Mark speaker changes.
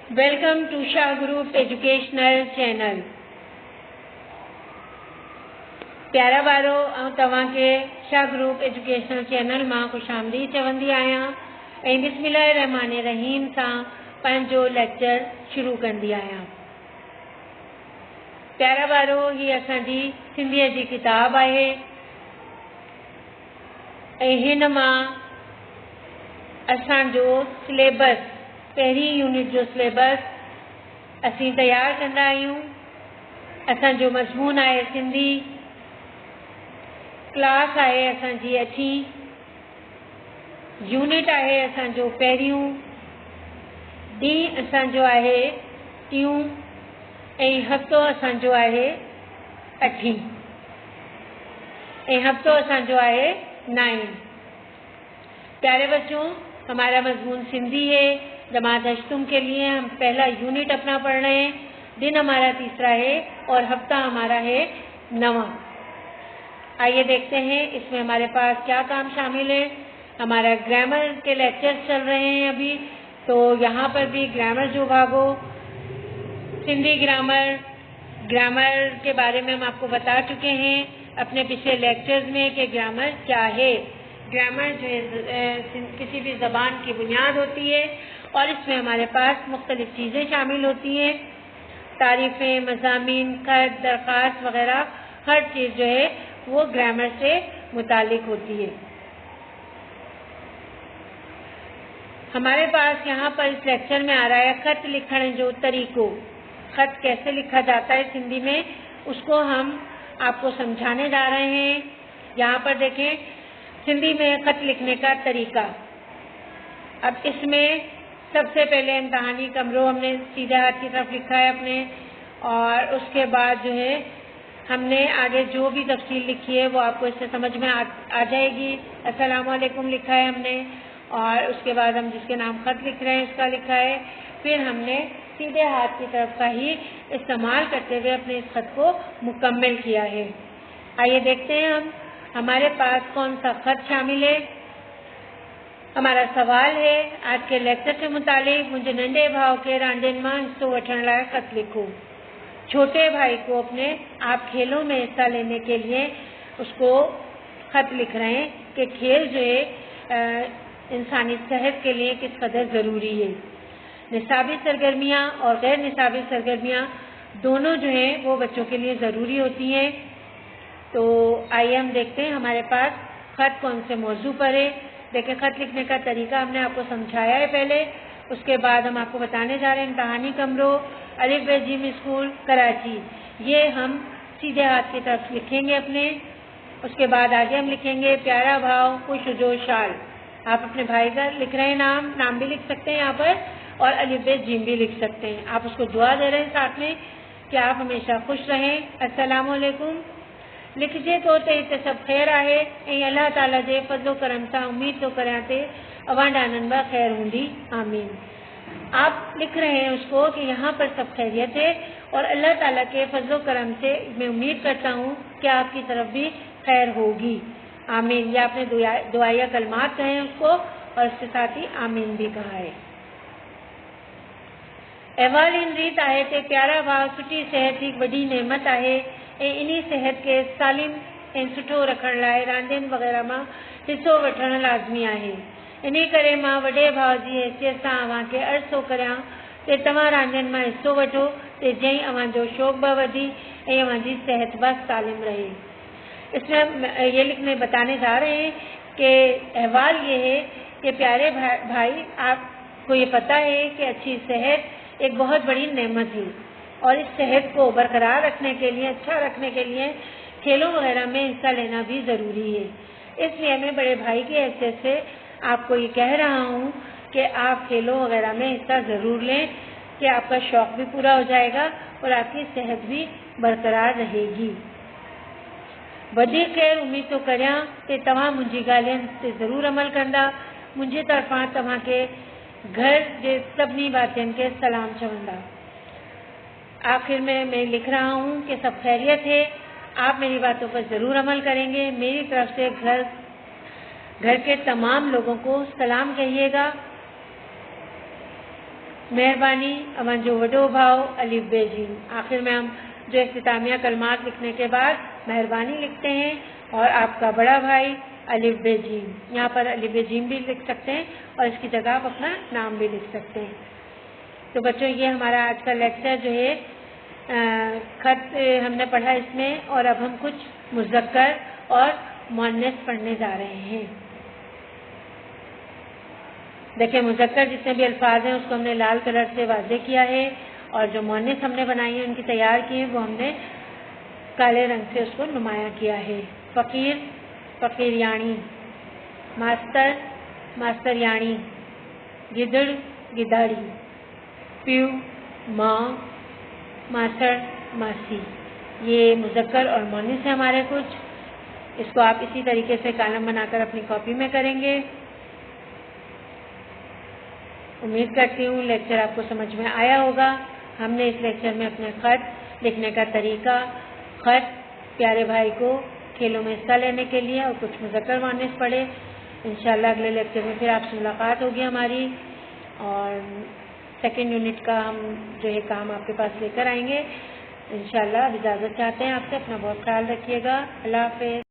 Speaker 1: Welcome to Shah group educational channel. प्यारा बारो तव्हांखे शाह ग्रुप एजुकेशनल चैनल मां खुशामदीद चवंदी आहियां ऐं बिस्मिल्लाह रहमान रहीम सां पंहिंजो लेक्चर शुरू कंदी आहियां। प्यारा बारो ही असांजी सिंधीअ जी किताब आहे ऐं हिन मां असांजो सिलेबस पहिरीं यूनिट जो सिलेबस असीं तयारु कंदा आहियूं। असांजो मज़मून आहे सिंधी, क्लास आहे असांजी 8, यूनिट आहे असांजो पहिरियों, ॾींहुं असांजो आहे टियों ऐं हफ़्तो असांजो आहे 8 ऐं हफ़्तो असांजो आहे 9। प्यारे बच्चों, हमारा मजमून सिंधी है। जमात अश्तुम के लिए हम पहला यूनिट अपना पढ़ रहे हैं। दिन हमारा तीसरा है और हफ्ता हमारा है 9। आइए देखते हैं इसमें हमारे पास क्या काम शामिल है। हमारा ग्रामर के लेक्चर्स चल रहे हैं अभी, तो यहाँ पर भी ग्रामर जो भागो, सिंधी ग्रामर के बारे में हम आपको बता चुके हैं अपने पिछले लेक्चर्स में कि ग्रामर क्या है। ग्रामर जो है किसी भी ज़बान की बुनियाद होती है और इसमें हमारे पास मुख्तलिफ चीज़ें शामिल होती हैं, तारीफ़ें, मज़ामीन, खत, दरख्वास्त वगैरह हर चीज़ जो है वो ग्रामर से मुतालिक होती है। हमारे पास यहाँ पर इस लेक्चर में आ रहा है खत लिखने जो तरीको। खत कैसे लिखा जाता है सिंधी में, उसको हम आपको समझाने जा रहे हैं। यहाँ पर देखें, सिंधी में खत लिखने का तरीका। अब इसमें सबसे पहले इम्तहानी कमरों हमने सीधे हाथ की तरफ लिखा है अपने, और उसके बाद जो है हमने आगे जो भी तफसील लिखी है वो आपको इससे समझ में आ जाएगी। अस्सलाम वालेकुम लिखा है हमने, और उसके बाद हम जिसके नाम खत लिख रहे हैं उसका लिखा है। फिर हमने सीधे हाथ की तरफ का ही इस्तेमाल करते हुए अपने इस खत को मुकम्मल किया है। आइए देखते हैं हमारे पास कौन सा खत शामिल है। हमारा सवाल है, आज के लेक्चर से मुतालिक मुझे नंढे भाव के रांदियुनि मां हिस्सो वठण लाइ खत लिखो। छोटे भाई को अपने आप खेलों में हिस्सा लेने के लिए उसको खत लिख रहे हैं कि खेल जो है इंसानी सेहत के लिए किस कदर ज़रूरी है। निसाबी सरगर्मियाँ और गैर निसाबी सरगर्मियाँ दोनों जो हैं वो बच्चों के लिए ज़रूरी होती हैं। तो आइए हम देखते हैं हमारे पास खत कौन से मौजू पर है। देखिए, खत लिखने का तरीका हमने आपको समझाया है पहले। उसके बाद हम आपको बताने जा रहे हैं इम्तहानी कमरों, अलिफ बे जिम स्कूल कराची, ये हम सीधे हाथ की तरफ लिखेंगे अपने। उसके बाद आगे हम लिखेंगे प्यारा भाव खुश जो शाल। आप अपने भाई का लिख रहे हैं नाम भी लिख सकते हैं यहाँ पर, और अलिफ बे जिम भी लिख सकते हैं। आप उसको दुआ दे रहे हैं साथ में कि आप हमेशा खुश रहें। अस्सलाम वालेकुम लिखजे तो ते सब खैर आहे ऐं अल्लाह ताला जे फज़्लो करम सां उम्मीद तो करियां ते अवां डानन बा खैर हूंदी, आमीन। आप लिख रहे हैं उसको कि यहाँ पर सब खैरियत है और अल्लाह ताला के फज़्लो करम से मैं उम्मीद करता हूँ कि आपकी तरफ भी खैर होगी, आमीन। या आपने दुआया कलमात कहे हैं उसको, और उसके साथ ही आमीन भी कहा है। अहवाल इन रीत आहे ते प्यारा भाव सुठी सेहत ही वॾी नेमत आहे ऐं इन्ही सेहत के सालिम ऐं सुठो रखण लाइ रांदियुनि वग़ैरह मां हिस्सो वठणु लाज़मी आहे। इन करे मां वॾे भाउ जी हैसियत सां अव्हांखे अर्ज़ु थो करियां ते तव्हां रांदियुनि मां हिस्सो वठो ते जंहिं अव्हांजो शौक़ बि वधी ऐं अव्हांजी सेहत बि सालिम रहे। इसमें हम ये लिखने बताने जा रहे हैं कि अहवाल ये है कि प्यारे भाई, आपको ये पता है कि अच्छी सेहत एक बहुत बड़ी नेमत है और इस सेहत को बरकरार रखने के लिए, अच्छा रखने के लिए खेलों वगैरह में हिस्सा लेना भी ज़रूरी है। इसलिए मैं बड़े भाई की हैसियत से आपको ये कह रहा हूँ कि आप खेलों वगैरह में हिस्सा ज़रूर लें, कि आपका शौक़ भी पूरा हो जाएगा और आपकी सेहत भी बरकरार रहेगी। वधीक खैर उम्मीद तो करियां कि तव्हां मुंहिंजी ॻाल्हियुनि ते ज़रूरु अमल कंदा। मुंहिंजी तरफ़ां तव्हांखे घर जे सभिनी भातियुनि के सलाम चवंदा। आखिर में मैं लिख रहा हूँ कि सब खैरियत है, आप मेरी बातों पर ज़रूर अमल करेंगे। मेरी तरफ से घर के तमाम लोगों को सलाम कहिएगा। مہربانی اوانجو وڈو بھاؤ الف بے جیم. آخر میں ہم جو اختتامیہ کلمات لکھنے کے بعد مہربانی لکھتے ہیں اور آپ کا بڑا بھائی الف بے جیم. یہاں پر الف بے جیم بھی لکھ سکتے ہیں اور اس کی جگہ آپ اپنا نام بھی لکھ سکتے ہیں. تو بچوں یہ ہمارا آج کا لیکچر جو ہے خط ہم نے پڑھا اس میں، اور اب ہم کچھ مذکر اور مؤنث پڑھنے جا رہے ہیں. دیکھیں مذکر جتنے بھی الفاظ ہیں اس کو ہم نے لال کلر سے واضح کیا ہے، اور جو مؤنث ہم نے بنائی ہیں ان کی تیار کی ہے وہ ہم نے کالے رنگ سے اس کو نمایاں کیا ہے. فقیر فقیر یانی، ماستر ماستر یانی، گدڑ گداڑی، پیو ماں، ماسڑ ماسی. یہ مذکر اور مؤنث ہے ہمارے کچھ. اس کو آپ اسی طریقے سے کالم بنا کر اپنی کاپی میں کریں گے. امید کرتی ہوں لیکچر آپ کو سمجھ میں آیا ہوگا. ہم نے اس لیکچر میں اپنے خط لکھنے کا طریقہ، خط پیارے بھائی کو کھیلوں میں حصہ لینے کے لیے اور کچھ مذکر مؤنث پڑھے. انشاءاللہ اگلے لیکچر میں پھر آپ سے ملاقات ہوگی ہماری، اور سیکنڈ یونٹ کا ہم جو ہے کام آپ کے پاس لے کر آئیں گے. انشاءاللہ اب اجازت چاہتے ہیں آپ سے. اپنا بہت خیال رکھیے گا. اللہ حافظ.